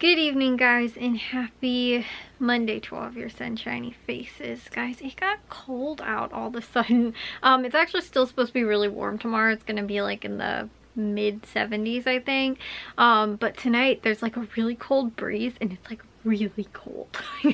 Good evening, guys, and happy Monday to all of your sunshiny faces. Guys, it got cold out all of a sudden. It's actually still supposed to be really warm tomorrow. It's gonna be like in the mid 70s, I think. But tonight there's like a really cold breeze and it's like really cold.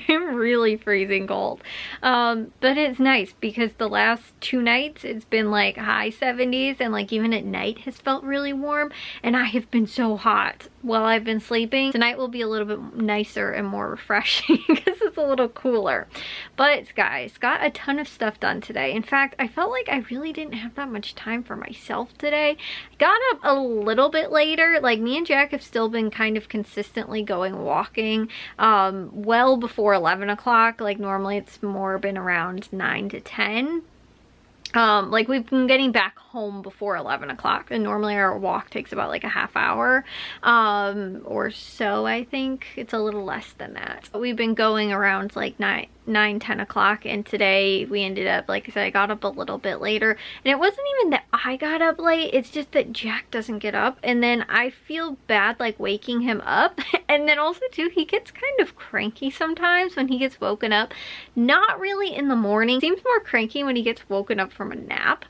I'm really freezing cold. But it's nice because the last 2 nights it's been like high 70s, and like even at night has felt really warm, and I have been so hot while I've been sleeping. Tonight will be a little bit nicer and more refreshing because it's a little cooler. But guys, got a ton of stuff done today. In fact, I felt like I really didn't have that much time for myself today. I got up a little bit later. Like, me and Jack have still been kind of consistently going walking well before 11 o'clock. Like, normally it's more been around 9 to 10. Like, we've been getting back home before 11 o'clock, and normally our walk takes about like a half hour or so. I think it's a little less than that. But we've been going around like 9-10 o'clock, and today we ended up, like I said, I got up a little bit later, and it wasn't even that I got up late, it's just that Jack doesn't get up, and then I feel bad like waking him up. And then also too, he gets kind of cranky sometimes when he gets woken up. Not really in the morning. Seems more cranky when he gets woken up from a nap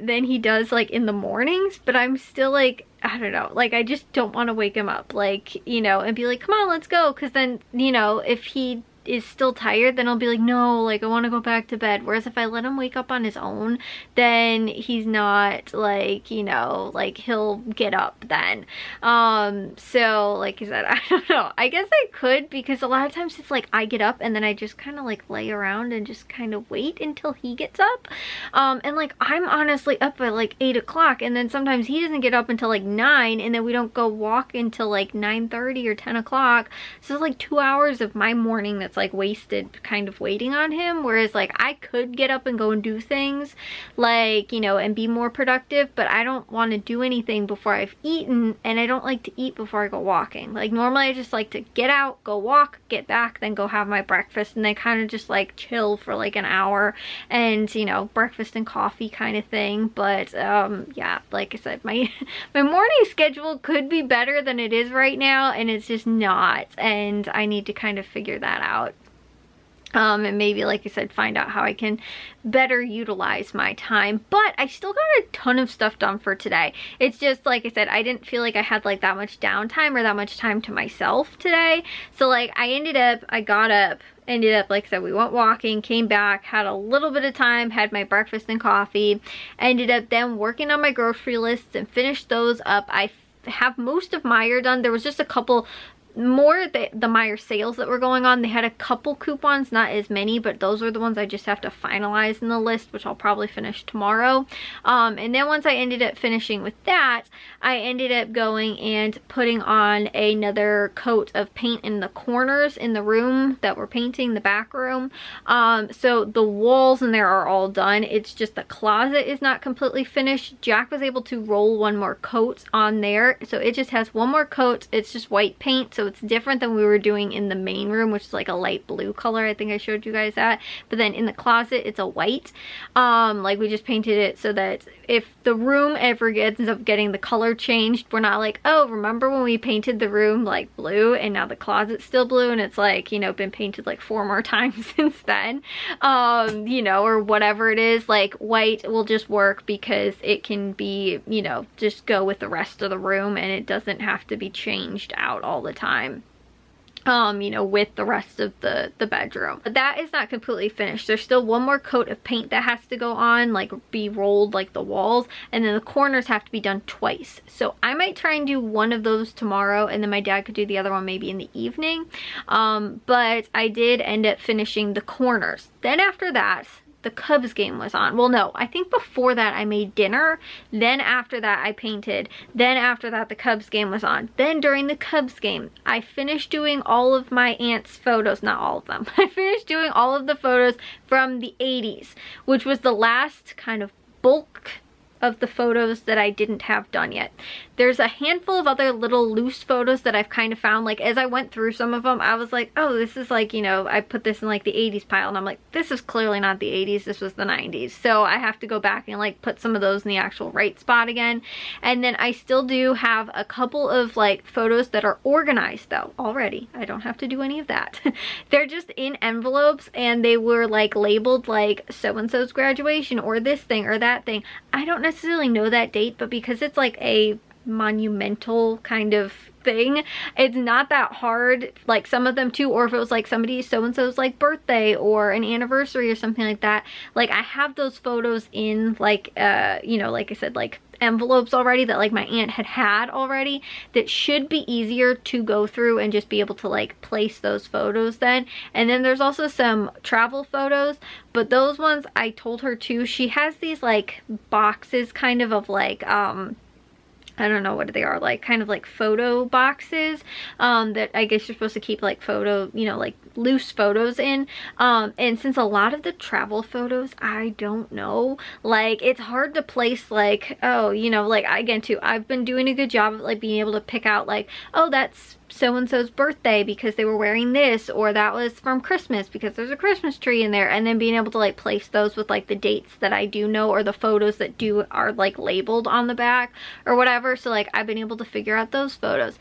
than he does like in the mornings, but I'm still like, I don't know, like I just don't want to wake him up, like, you know, and be like, come on, let's go, because then, you know, if he is still tired, then I'll be like, no, like I want to go back to bed. Whereas if I let him wake up on his own, then he's not like, you know, like he'll get up then. So like I said, I don't know, I guess I could, because a lot of times it's like I get up and then I just kind of like lay around and just kind of wait until he gets up. And like I'm honestly up at like 8 o'clock, and then sometimes he doesn't get up until like 9, and then we don't go walk until like 9:30 or 10 o'clock. So it's like 2 hours of my morning that's like wasted kind of waiting on him. Whereas like I could get up and go and do things, like, you know, and be more productive, but I don't want to do anything before I've eaten, and I don't like to eat before I go walking. Like normally I just like to get out, go walk, get back, then go have my breakfast, and then kind of just like chill for like an hour, and, you know, breakfast and coffee kind of thing. But yeah, like I said, my morning schedule could be better than it is right now, and it's just not, and I need to kind of figure that out. And maybe, like I said, find out how I can better utilize my time. But I still got a ton of stuff done for today. It's just, like I said, I didn't feel like I had like that much downtime or that much time to myself today. So like I got up, ended up, like I said, we went walking, came back, had a little bit of time, had my breakfast and coffee, ended up then working on my grocery lists and finished those up. I have most of Meijer done. There was just a couple more the Meijer sales that were going on. They had a couple coupons, not as many, but those are the ones I just have to finalize in the list, which I'll probably finish tomorrow. And then once I ended up finishing with that, I ended up going and putting on another coat of paint in the corners in the room that we're painting, the back room. So the walls in there are all done. It's just the closet is not completely finished. Jack was able to roll one more coat on there, so it just has one more coat. It's just white paint, so it's different than we were doing in the main room, which is like a light blue color. I think I showed you guys that. But then in the closet, it's a white. Like we just painted it so that if the room ever ends up getting the color changed, we're not like, oh, remember when we painted the room like blue and now the closet's still blue, and it's like, you know, been painted like 4 more times since then, you know, or whatever it is. Like white will just work because it can be, you know, just go with the rest of the room, and it doesn't have to be changed out all the time. You know, with the rest of the bedroom. But that is not completely finished. There's still one more coat of paint that has to go on, like be rolled like the walls, and then the corners have to be done twice. So I might try and do one of those tomorrow, and then my dad could do the other one maybe in the evening. But I did end up finishing the corners. Then after that, the Cubs game was on. Well, no, I think before that I made dinner, then after that I painted, then after that the Cubs game was on. Then during the Cubs game, I finished doing all of my aunt's photos, not all of them. I finished doing all of the photos from the 80s, which was the last kind of bulk of the photos that I didn't have done yet. There's a handful of other little loose photos that I've kind of found. Like as I went through some of them, I was like, oh, this is like, you know, I put this in like the 80s pile, and I'm like, this is clearly not the 80s, this was the 90s. So I have to go back and like put some of those in the actual right spot again. And then I still do have a couple of like photos that are organized though already. I don't have to do any of that. They're just in envelopes, and they were like labeled like so-and-so's graduation or this thing or that thing. I don't necessarily know that date, but because it's like a monumental kind of thing, it's not that hard. Like some of them too, or if it was like somebody so-and-so's like birthday or an anniversary or something like that, like I have those photos in like you know, like I said, like envelopes already that like my aunt had already, that should be easier to go through and just be able to like place those photos then. And then there's also some travel photos, but those ones I told her too, she has these like boxes kind of like I don't know what they are, like kind of like photo boxes that I guess you're supposed to keep like photo, you know, like loose photos in. And since a lot of the travel photos, I don't know, like it's hard to place like, oh, you know, like again too, I've been doing a good job of like being able to pick out like, oh, that's so-and-so's birthday because they were wearing this, or that was from Christmas because there's a Christmas tree in there, and then being able to like place those with like the dates that I do know, or the photos that do are like labeled on the back or whatever. So like I've been able to figure out those photos,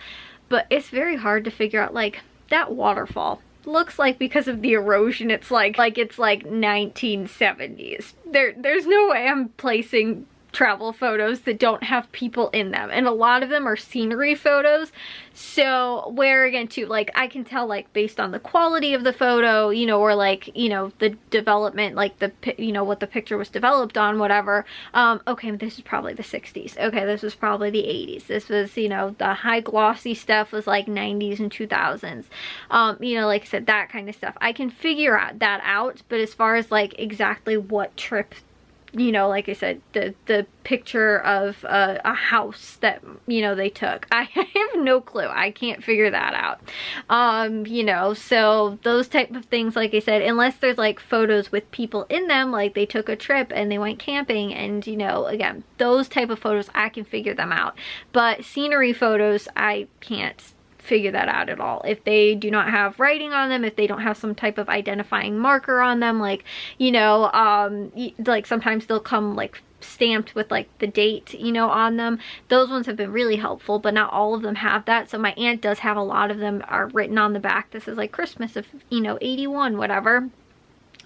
but it's very hard to figure out like that waterfall looks like, because of the erosion, it's like it's like 1970s. There's no way I'm placing travel photos that don't have people in them, and a lot of them are scenery photos. So where again too, like I can tell like based on the quality of the photo, you know, or like, you know, the development, like the, you know, what the picture was developed on, whatever. Okay, this is probably the 60s. Okay, this was probably the 80s. This was, you know, the high glossy stuff was like 90s and 2000s. You know, like I said, that kind of stuff I can figure out, but as far as like exactly what trip, you know, like I said, the picture of a house that, you know, they took, I have no clue. I can't figure that out. You know, so those type of things, like I said, unless there's like photos with people in them, like they took a trip and they went camping, and you know, again, those type of photos I can figure them out, but scenery photos I can't figure that out at all. If they do not have writing on them, if they don't have some type of identifying marker on them, like, you know, like sometimes they'll come like stamped with like the date, you know, on them. Those ones have been really helpful, but not all of them have that. So my aunt does have a lot of them are written on the back. This is like Christmas of, you know, 81, whatever.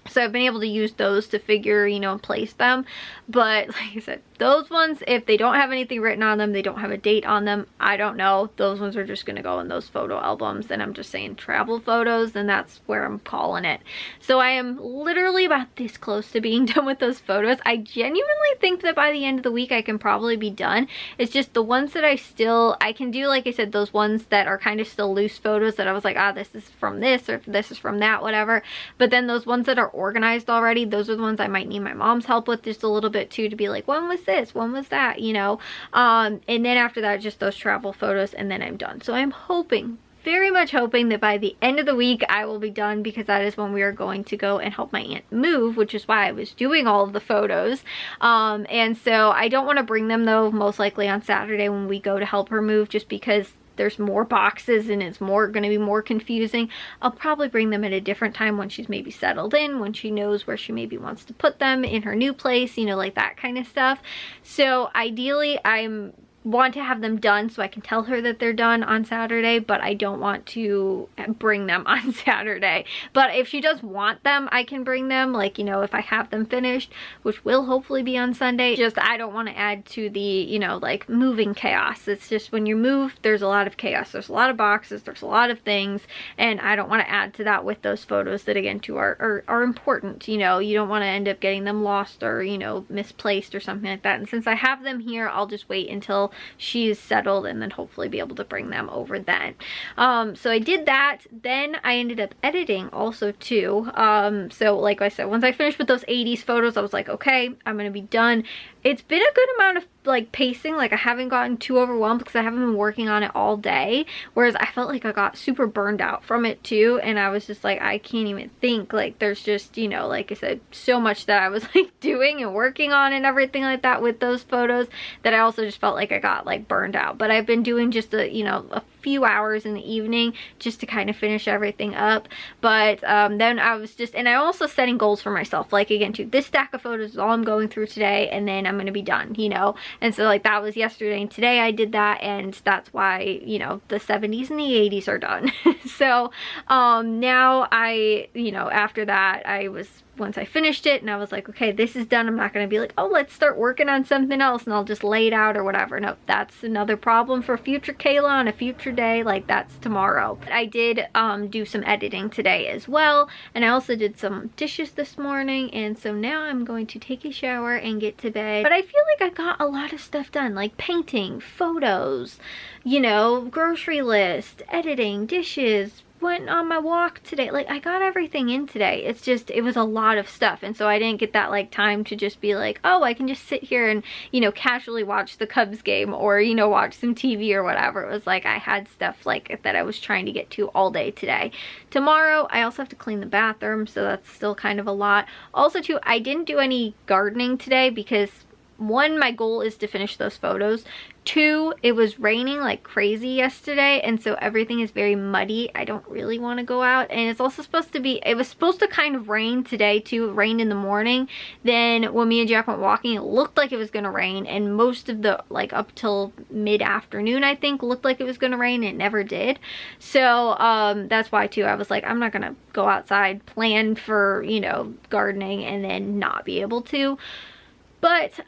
So I've been able to use those to figure, you know, and place them. But like I said, those ones, if they don't have anything written on them, they don't have a date on them, I don't know. Those ones are just going to go in those photo albums. And I'm just saying travel photos, and that's where I'm calling it. So I am literally about this close to being done with those photos. I genuinely think that by the end of the week I can probably be done. It's just the ones that I can do, like I said, those ones that are kind of still loose photos that I was like, ah, this is from this, or this is from that, whatever. But then those ones that are organized already, those are the ones I might need my mom's help with just a little bit too, to be like, when was this, when was that, you know. And then after that, just those travel photos, and then I'm done. So I'm hoping, very much hoping, that by the end of the week I will be done, because that is when we are going to go and help my aunt move, which is why I was doing all of the photos. And so I don't want to bring them though, most likely on Saturday when we go to help her move, just because there's more boxes and it's going to be more confusing. I'll probably bring them at a different time when she's maybe settled in, when she knows where she maybe wants to put them in her new place, you know, like that kind of stuff. So ideally I want to have them done so I can tell her that they're done on Saturday, but I don't want to bring them on Saturday. But if she does want them, I can bring them, like, you know, if I have them finished, which will hopefully be on Sunday. Just I don't want to add to the, you know, like moving chaos. It's just when you move, there's a lot of chaos. There's a lot of boxes, there's a lot of things, and I don't want to add to that with those photos that again too are important. You know, you don't want to end up getting them lost or, you know, misplaced or something like that. And since I have them here, I'll just wait until she's settled, and then hopefully be able to bring them over then. So I did that. Then I ended up editing also too. So like I said, once I finished with those 80s photos, I was like, okay, I'm gonna be done. It's been a good amount of like pacing. Like I haven't gotten too overwhelmed because I haven't been working on it all day, whereas I felt like I got super burned out from it too, and I was just like, I can't even think. Like there's just, you know, like I said, so much that I was like doing and working on and everything like that with those photos that I also just felt like I got like burned out. But I've been doing just a, you know, a few hours in the evening just to kind of finish everything up. But then I was just, and I also setting goals for myself, like again too, this stack of photos is all I'm going through today, and then I'm gonna be done, you know. And so like that was yesterday, and today I did that, and that's why, you know, the 70s and the 80s are done. So now I, you know, after that once I finished it and I was like, okay, this is done, I'm not going to be like, oh, let's start working on something else and I'll just lay it out or whatever. No, that's another problem for future Kayla on a future day. Like that's tomorrow. I did do some editing today as well, and I also did some dishes this morning, and so now I'm going to take a shower and get to bed. But I feel like I got a lot of stuff done, like painting, photos, you know, grocery list, editing, dishes, went on my walk today. Like I got everything in today. It's just, it was a lot of stuff, and so I didn't get that like time to just be like, oh, I can just sit here and, you know, casually watch the Cubs game or, you know, watch some TV or whatever. It was like I had stuff like that I was trying to get to all day today. Tomorrow I also have to clean the bathroom, so that's still kind of a lot. Also too, I didn't do any gardening today because one, my goal is to finish those photos. Two, it was raining like crazy yesterday, and so everything is very muddy. I don't really want to go out, and it's also supposed to be, it was supposed to kind of rain today too. It rained in the morning. Then when me and Jack went walking, it looked like it was going to rain, and most of the, like up till mid-afternoon, I think, looked like it was going to rain. It never did. So that's why too, I was like, I'm not going to go outside, plan for, you know, gardening, and then not be able to. But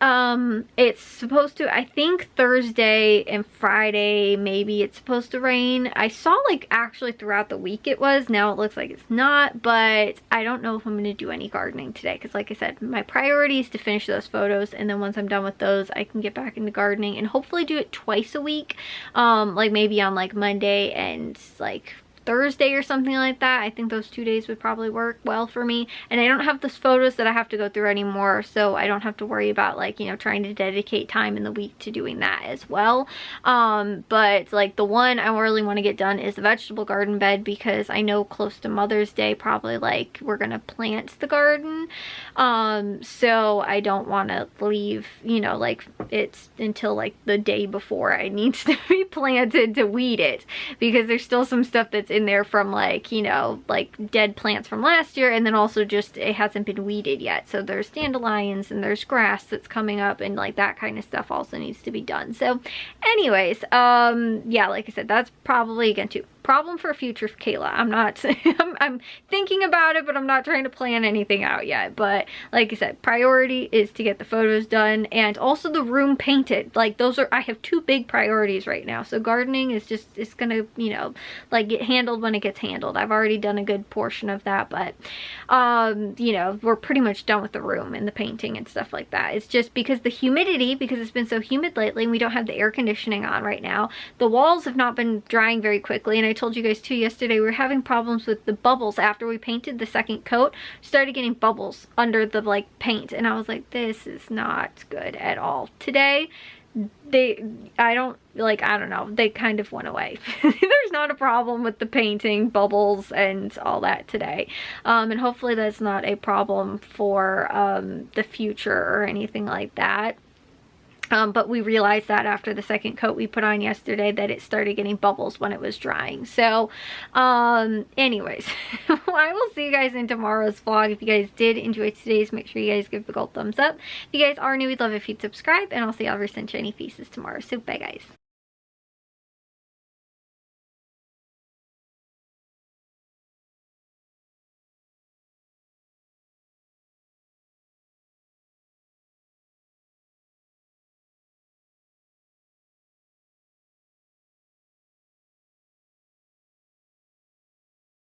it's supposed to, I think Thursday and Friday, maybe it's supposed to rain. I saw like actually throughout the week it was. Now it looks like it's not, but I don't know if I'm going to do any gardening today. Because like I said, my priority is to finish those photos. And then once I'm done with those, I can get back into gardening and hopefully do it twice a week. Like maybe on like Monday and like Thursday or something like that. I think those 2 days would probably work well for me, and I don't have those photos that I have to go through anymore, so I don't have to worry about like, you know, trying to dedicate time in the week to doing that as well. But like the one I really want to get done is the vegetable garden bed, because I know close to Mother's Day probably like we're gonna plant the garden, so I don't want to leave, you know, like it's until like the day before it needs to be planted to weed it, because there's still some stuff that's in there from like, you know, like dead plants from last year, and then also just it hasn't been weeded yet. So there's dandelions and there's grass that's coming up, and like that kind of stuff also needs to be done. So anyways, yeah, like I said, that's probably again too problem for future Kayla. I'm not I'm thinking about it, but I'm not trying to plan anything out yet. But like I said, priority is to get the photos done, and also the room painted. Like those are, I have two big priorities right now. So gardening is just, it's gonna, you know, like get handled when it gets handled. I've already done a good portion of that, but you know, we're pretty much done with the room and the painting and stuff like that. It's just because the humidity, because it's been so humid lately and we don't have the air conditioning on right now, the walls have not been drying very quickly. And I told you guys too yesterday, we were having problems with the bubbles after we painted the second coat. Started getting bubbles under the like paint, and I was like, this is not good at all. Today I don't know, they kind of went away. There's not a problem with the painting, bubbles, and all that today. And hopefully that's not a problem for the future or anything like that. But we realized that after the second coat we put on yesterday that it started getting bubbles when it was drying. So anyways, I will see you guys in tomorrow's vlog. If you guys did enjoy today's, make sure you guys give the gold thumbs up. If you guys are new, we'd love if you'd subscribe, and I'll see all of your sunshiny faces tomorrow. So bye guys.